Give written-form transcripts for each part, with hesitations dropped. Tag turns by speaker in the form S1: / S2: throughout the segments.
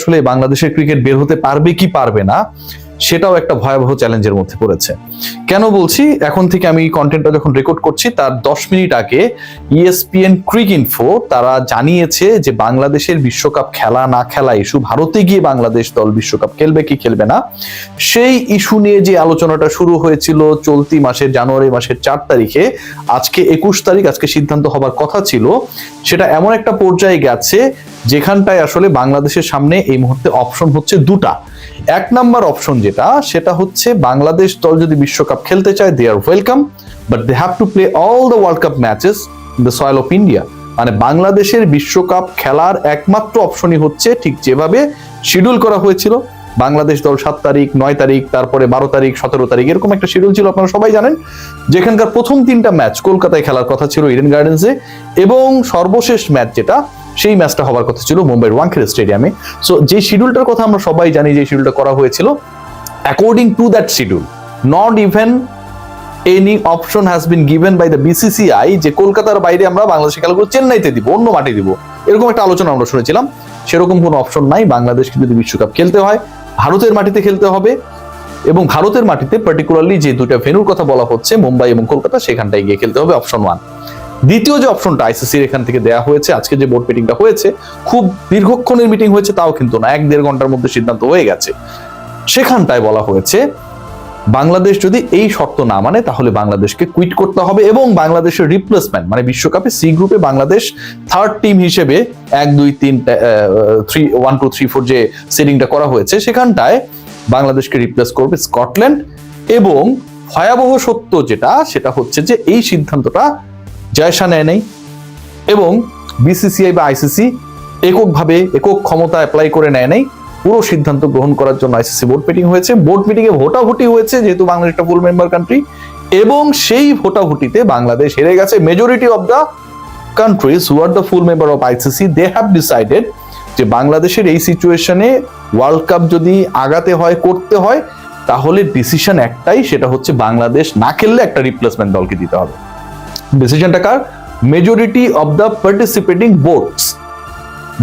S1: আসলে বাংলাদেশের ক্রিকেট বের হতে পারবে কি পারবে না সেটাও একটা ভয়াবহ চ্যালেঞ্জের মধ্যে পড়েছে। কেন বলছি, এখন থেকে আমি কন্টেন্টটা যখন রেকর্ড করছি তার 10 মিনিট আগে ESPN ক্রিকইনফো তারা জানিয়েছে যে বাংলাদেশের বিশ্বকাপ খেলা না খেলা ইস্যু, ভারতে গিয়ে বাংলাদেশ দল বিশ্বকাপ খেলবে কি খেলবে না সেই ইস্যু নিয়ে যে আলোচনাটা শুরু হয়েছিল চলতি মাসের জানুয়ারি মাসের 4 তারিখে, আজকে 21 তারিখ, আজকে সিদ্ধান্ত হবার কথা ছিল, সেটা এমন একটা পর্যায়ে গেছে যেখানটায় আসলে বাংলাদেশের সামনে এই মুহূর্তে অপশন হচ্ছে দুটা। এক নাম্বার অপশন সেটা হচ্ছে বাংলাদেশ দল যদি বিশ্বকাপ খেলতে চায় they are welcome, but they have to play all the world cup matches in the soil of India. মানে বাংলাদেশের বিশ্বকাপ খেলার একমাত্র অপশনই হচ্ছে ঠিক যেভাবে শিডিউল করা হয়েছিল, বাংলাদেশ দল 7 তারিখ 9 তারিখ তারপরে 12 তারিখ 17 তারিখ এরকম একটা শিডিউল ছিল, আপনারা সবাই জানেন, যেখানকার প্রথম 3টা ম্যাচ কলকাতায় খেলার কথা ছিল ইডেন গার্ডেন্সে, এবং সর্বশেষ ম্যাচ সেই ম্যাচটা হওয়ার কথা ছিল মুম্বাইয়ের ওয়াংখেড়ে স্টেডিয়ামে। সো যে শিডিউলটার কথা আমরা সবাই জানি, যে শিডিউলটা করা হয়েছিল, according to that schedule not even any option has been given by the BCCI যে কলকাতার বাইরে আমরা বাংলাদেশের খেলাগুলো চেন্নাইতে দিব, অন্য মাঠে দিব, এরকম একটা আলোচনা আমরা শুনেছিলাম। সেরকম কোনো অপশন নাই। বাংলাদেশকে যদি বিশ্বকাপ খেলতে হয় ভারতের মাটিতে খেলতে হবে, এবং ভারতের মাটিতে পার্টিকুলারলি যে দুটা ভেন্যুর কথা বলা হচ্ছে মুম্বাই এবং কলকাতা, সেখানটায় গিয়ে খেলতে হবে, অপশন 1। দ্বিতীয় যে অপশনটা ICCর এখান থেকে দেয়া হয়েছে, আজকে যে বোর্ড মিটিংটা হয়েছে, খুব দীর্ঘক্ষণের মিটিং হয়েছে তাও কিন্তু না, 1-1.5 ঘন্টার মধ্যে সিদ্ধান্ত হয়ে গেছে। সেখানটায় বলা হয়েছে বাংলাদেশ যদি এই শর্ত না মানে তাহলে বাংলাদেশকে কুইট করতে হবে, এবং বাংলাদেশের রিপ্লেসমেন্ট মানে বিশ্বকাপে সি গ্রুপে বাংলাদেশ থার্ড টিম হিসেবে 1 2 3 1 2 3 4 যে সেটিংটা করা হয়েছে সেখানটায় বাংলাদেশকে রিপ্লেস করবে স্কটল্যান্ড। এবং ভয়াবহ সত্য সেটা হচ্ছে যে এই সিদ্ধান্তটা জায়সা নেয় নাই, এবং BCCI বা ICC এককভাবে একক ক্ষমতা অ্যাপ্লাই করে নেয় নাই। পুরো সিদ্ধান্ত গ্রহণ করার জন্য ICC বোর্ড মিটিং হয়েছে, বোর্ড মিটিং এ ভোটাভুটি হয়েছে, যেহেতু বাংলাদেশ একটা ফুল মেম্বার কান্ট্রি, এবং সেই ভোটাভুটিতে বাংলাদেশ হেরে গেছে। Majority of the countries who are the full member of ICC they have decided যে বাংলাদেশের এই সিচুয়েশনে ওয়ার্ল্ড কাপ যদি আগাতে হয় করতে হয় তাহলে ডিসিশন একটাই, সেটা হচ্ছে বাংলাদেশ না খেললে একটা রিপ্লেসমেন্ট দলকে দিতে হবে। ডিসিশনটা কার? Majority of the participating boards,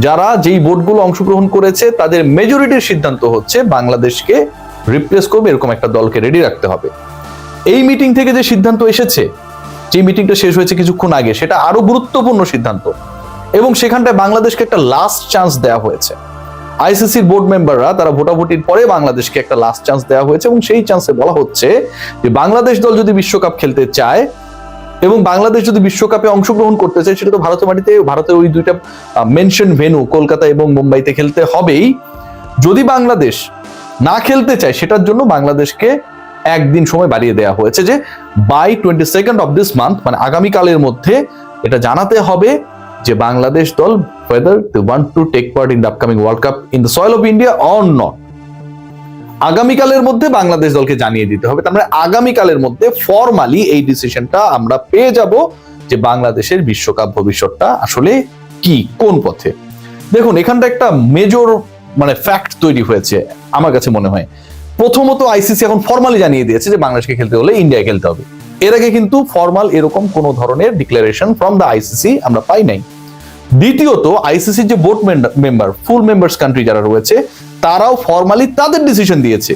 S1: যারা যেই বোর্ডগুলো অংশগ্রহণ করেছে তাদের মেজরিটির সিদ্ধান্ত হচ্ছে বাংলাদেশকে রিপ্লেস করবে এরকম একটা দলকে রেডি রাখতে হবে। এই মিটিং থেকে যে সিদ্ধান্ত এসেছে, যে মিটিংটা শেষ হয়েছে কিছুক্ষণ আগে, সেটা আরো গুরুত্বপূর্ণ সিদ্ধান্ত, এবং সেখানটায় বাংলাদেশকে একটা লাস্ট চান্স দেওয়া হয়েছে। ICCর বোর্ড মেম্বাররা তারা ভোটাভুটির পরে বাংলাদেশকে একটা লাস্ট চান্স দেওয়া হয়েছে, এবং সেই চান্সে বলা হচ্ছে যে বাংলাদেশ দল যদি বিশ্বকাপ খেলতে চায় এবং বাংলাদেশ যদি বিশ্বকাপে অংশগ্রহণ করতে চায়, সেটা তো ভারতের মাটিতে, ভারতের ওই দুইটা মেনশন ভেন্যু কলকাতা এবং মুম্বাইতে খেলতে হবেই। যদি বাংলাদেশ না খেলতে চায় সেটার জন্য বাংলাদেশকে একদিন সময় বাড়িয়ে দেওয়া হয়েছে, যে by 22nd of this month, মানে আগামীকালের মধ্যে এটা জানাতে হবে যে বাংলাদেশ দল whether they want to take part in the upcoming World Cup in the soil of India or not। আগামীকালের মধ্যে বাংলাদেশ দলকে জানিয়ে দিতে হবে। তার মানে আগামীকালের মধ্যে ফরমালি এই ডিসিশনটা আমরা পেয়ে যাব যে বাংলাদেশের বিশ্বকাপ ভবিষ্যৎটা আসলে কি, কোন পথে। দেখুন, এখানটা একটা মেজর মানে ফ্যাক্ট তৈরি হয়েছে আমার কাছে মনে হয়। প্রথমত ICC এখন ফরমালি জানিয়ে দিয়েছে যে বাংলাদেশকে খেলতে হলে ইন্ডিয়ায় খেলতে হবে। এর আগে কিন্তু ফরমাল এরকম কোন ধরনের ডিক্লারেশন ফ্রম দ্য ICC আমরা পাই নাই। দ্বিতীয়ত ICC যে board member, full members country যারা রয়েছে, তারাও ফরমালি তাদের ডিসিশন দিয়েছে,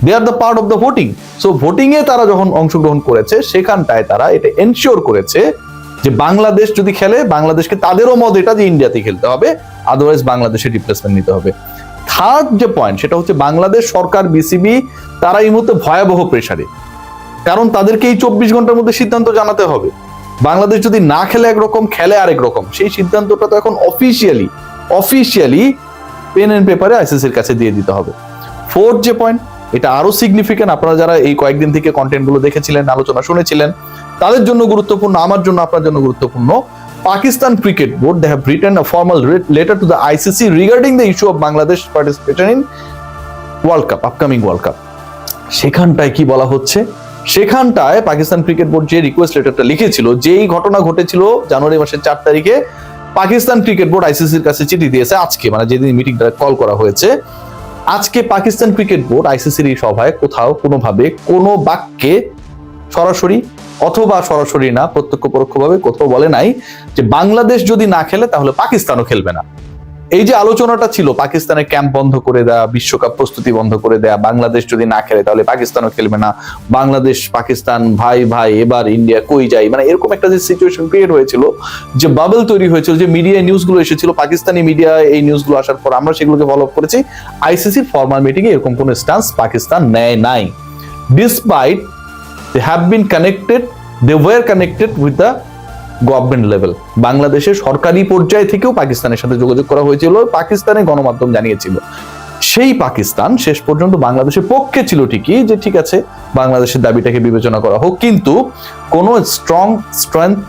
S1: they are the part of the voting. So voting এ তারা যখন অংশগ্রহণ করেছে সেখানটায় তারা এটা এনশিওর করেছে যে বাংলাদেশ যদি খেলে বাংলাদেশকে তাদেরও মত এটা যে ইন্ডিয়াতে খেলতে হবে, আদারওয়াইজ বাংলাদেশের রিপ্লেসমেন্ট নিতে হবে। থার্ড যে পয়েন্ট সেটা হচ্ছে বাংলাদেশ সরকার, BCB তারা এই মুহূর্তে ভয়াবহ প্রেসারে, কারণ তাদেরকে এই 24 ঘন্টার মধ্যে সিদ্ধান্ত জানাতে হবে। বাংলাদেশ যদি না খেলে একরকম, খেলে আরেক রকম, সেই সিদ্ধান্তটা তো এখন অফিসিয়ালি পেন এন্ড পেপারে ICCর কাছে দিয়ে দিতে হবে। ফোর্থ যে পয়েন্ট, এটা আরো সিগনিফিকেন্ট, আপনারা যারা এই কয়েকদিন থেকে কন্টেন্ট গুলো দেখেছিলেন, আলোচনা শুনেছিলেন, তাদের জন্য গুরুত্বপূর্ণ, আমার জন্য, আপনার জন্য গুরুত্বপূর্ণ। Pakistan cricket board they have written a formal letter to the ICC regarding the issue of Bangladesh participation in World Cup, upcoming World Cup। সেখানটায় কি বলা হচ্ছে, সেখানটায় পাকিস্তান ক্রিকেট বোর্ড যে রিকোয়েস্ট লেটারটা লিখেছিল, যেই ঘটনা ঘটেছিল জানুয়ারি মাসের 4 তারিখে, পাকিস্তান ক্রিকেট বোর্ড ICCর কাছে চিঠি দিয়েছে আজকে, মানে যেদিন মিটিংটা কল করা হয়েছে, আজকে পাকিস্তান ক্রিকেট বোর্ড ICCর এই সভায় কোথাও কোনোভাবে কোনো বাক্যে সরাসরি অথবা সরাসরি না, প্রত্যক্ষ পরোক্ষভাবে কোথাও বলে নাই যে বাংলাদেশ যদি না খেলে তাহলে পাকিস্তানও খেলবে না। এই যে আলোচনাটা ছিল পাকিস্তানের ক্যাম্প বন্ধ করে দেয়া, বিশ্বকাপ প্রস্তুতি বন্ধ করে দেয়া, বাংলাদেশ যদি না খেলে তাহলে পাকিস্তানও খেলবে না, বাংলাদেশ পাকিস্তান ভাই ভাই, এবার ইন্ডিয়া কই যায়, মানে এরকম একটা যে সিচুয়েশন ক্রিয়েট হয়েছিল, যে বাবল তৈরি হয়েছিল, যে মিডিয়া নিউজগুলো এসেছিল, পাকিস্তানি মিডিয়া এই নিউজগুলো আসার পর আমরা সেগুলোকে ফলো আপ করেছি। আইসিসির ফরমাল মিটিং এ এরকম কোন স্ট্যান্স পাকিস্তান নেয় নাই, despite they have been connected, they were connected with the government level. বাংলাদেশের সরকারি পর্যায় থেকেও পাকিস্তানের সাথে যোগাযোগ করা হয়েছিল, পাকিস্তানের গণমাধ্যম জানিয়েছিল। সেই পাকিস্তান শেষ পর্যন্ত বাংলাদেশের পক্ষে ছিল ঠিকই, যে ঠিক আছে বাংলাদেশের দাবিটাকে বিবেচনা করা হোক, কিন্তু কোনো স্ট্রেংথ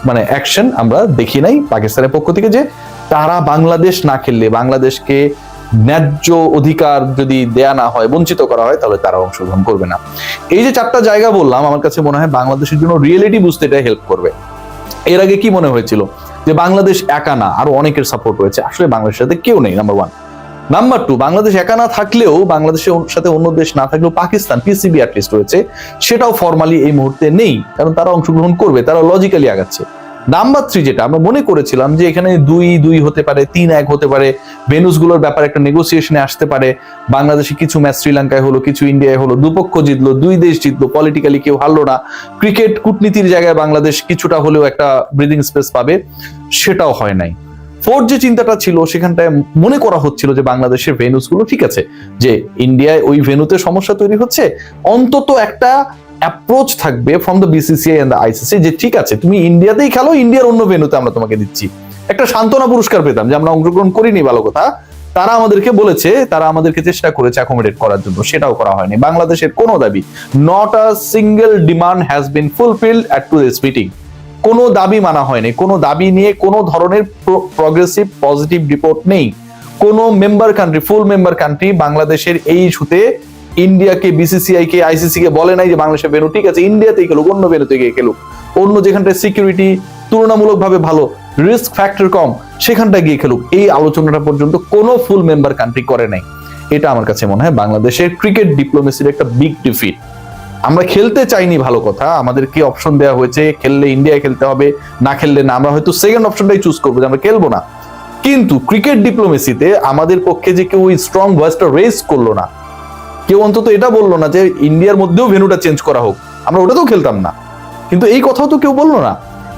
S1: মানে অ্যাকশন আমরা দেখি নাই পাকিস্তানের পক্ষ থেকে, যে তারা বাংলাদেশ না খেললে, বাংলাদেশকে ন্যায্য অধিকার যদি দেয়া না হয়, বঞ্চিত করা হয়, তাহলে তারা অংশগ্রহণ করবে না। এই যে 4টা জায়গা বললাম, আমার কাছে মনে হয় বাংলাদেশের জন্য রিয়েলিটি বুঝতে এটা হেল্প করবে। এর আগে কি মনে হয়েছিল যে বাংলাদেশ একা না, আরো অনেকের সাপোর্ট রয়েছে, আসলে বাংলাদেশের সাথে কেউ নেই, নাম্বার 1। নাম্বার 2, বাংলাদেশ একা না থাকলেও, বাংলাদেশের সাথে অন্য দেশ না থাকলেও পাকিস্তান পিসিবি অ্যাটলিস্ট রয়েছে, সেটাও ফরমালি এই মুহূর্তে নেই, কারণ তারা অংশগ্রহণ করবে, তারা লজিক্যালি আগাচ্ছে। নাম্বার 3, যেটা আমরা মনে করেছিলাম যে এখানে 2-2 হতে পারে, 3-1 হতে পারে, ভেনুস গুলোর ব্যাপারে একটা নেগোসিয়েশনে আসতে পারে, বাংলাদেশে কিছু ম্যাচ শ্রীলঙ্কায় হলো, কিছু ইন্ডিয়ায় হলো, দুপক্ষ জিতলো, 2 দেশ জিতলো, পলিটিক্যালি কেউ হারলো না, ক্রিকেট কূটনীতির জায়গায় বাংলাদেশ কিছুটা হলেও একটা ব্রিদিং স্পেস পাবে, সেটাও হয় নাই। 4 যে চিন্তাটা ছিল, সেখানটায় মনে করা হচ্ছিল যে বাংলাদেশের ভেনুস গুলো ঠিক আছে, যে ইন্ডিয়ায় ওই ভেনুতে সমস্যা তৈরি হচ্ছে, অন্তত একটা অ্যাপ্রোচ থাকবে from the BCCI and the ICC, যে ঠিক আছে তুমি ইন্ডিয়াতেই খেলো, ইন্ডিয়ার অন্য ভেন্যুতে আমরা তোমাকে দিচ্ছি, একটা সান্ত্বনা পুরস্কার পেতাম যে আমরা অংশগ্রহণ করিনি, ভালো কথা, তারা আমাদেরকে বলেছে, তারা আমাদেরকে চেষ্টা করেছে অ্যাকোমোডেট করার জন্য, সেটাও করা হয়নি। বাংলাদেশের কোনো দাবি, not a single demand has been fulfilled at to this meeting. কোনো দাবি মানা হয়নি, কোনো দাবি নিয়ে কোনো ধরনের প্রগ্রেসিভ পজিটিভ রিপোর্ট নেই। কোনো মেম্বার কান্ট্রি, ফুল মেম্বার কান্ট্রি বাংলাদেশের এই ইস্যুতে ইন্ডিয়াকে, বিসিসিআই কে, আইসিসি কে বলে নাই যে বাংলাদেশের ভেন্যু ঠিক আছে, ইন্ডিয়াতেই খেলুক, অন্য ভেন্যুতে গিয়ে খেলুক, অন্য যেখানটায় সিকিউরিটি তুলনামূলকভাবে ভালো, রিস্ক ফ্যাক্টর কম, সেখানটায় গিয়ে খেলুক, এই আলোচনাটা পর্যন্ত কোনো ফুল মেম্বার কান্ট্রি করে নাই। এটা আমার কাছে মনে হয় বাংলাদেশের ক্রিকেট ডিপ্লোমেসির একটা বিগ ডিফিট। আমরা খেলতে চাইনি, ভালো কথা, আমাদেরকে অপশন দেওয়া হয়েছে, খেললে ইন্ডিয়ায় খেলতে হবে, না খেললে না, আমরা হয়তো সেকেন্ড অপশনটাই চুজ করবো যে আমরা খেলবো না, কিন্তু ক্রিকেট ডিপ্লোমেসিতে আমাদের পক্ষে যে কেউ স্ট্রং ভয়েসটা রেজ করলো না, কেউ অন্তত এটা বললো না যে ইন্ডিয়ার মধ্যেও ভেন্যুটা চেঞ্জ করা হোক, আমরা ওটাতেও খেলতাম না, কিন্তু এই কথাও তো কেউ বললো না।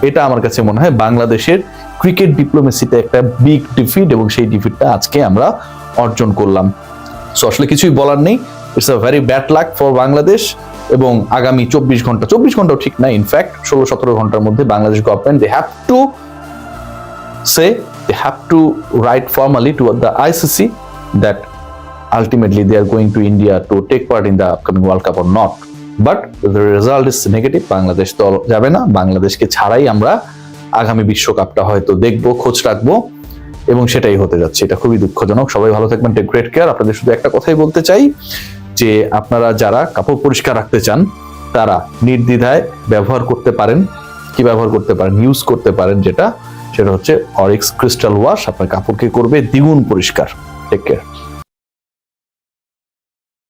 S1: এটা আমার কাছে মনে হয় বাংলাদেশের ক্রিকেট ডিপ্লোমেসিতে একটা বিগ ডিফিট, এবং সেই ডিফিটটা আজকে আমরা অর্জন করলাম। সো আসলে কিছুই বলার নেই, it's a very bad luck for Bangladesh. এবং আগামী 24 ঘন্টাও ঠিক না, ইনফ্যাক্ট 16-17 ঘন্টার মধ্যে Bangladesh government they have to write formally to the ICC that ultimately they are going to India to take part in the upcoming World Cup or not, but the result is negative. Bangladesh তো যাবে না, বাংলাদেশকে ছাড়াই আমরা আগামী বিশ্বকাপটা হয়তো দেখবো, খোঁজ রাখবো, এবং সেটাই হতে যাচ্ছে। এটা খুবই দুঃখজনক। সবাই ভালো থাকবেন, টেক গ্রেট কেয়ার। আপনাদের শুধু একটা কথাই বলতে চাই, যে আপনারা যারা কাপড় পরিষ্কার রাখতে চান, তারা নির্দ্বিধায় ব্যবহার করতে পারেন, কি ব্যবহার করতে পারেন, ইউজ করতে পারেন, সেটা হচ্ছে অরিক্স ক্রিস্টাল ওয়াশ। আপনার কাপড়কে করবে দ্বিগুণ পরিষ্কার। Take care.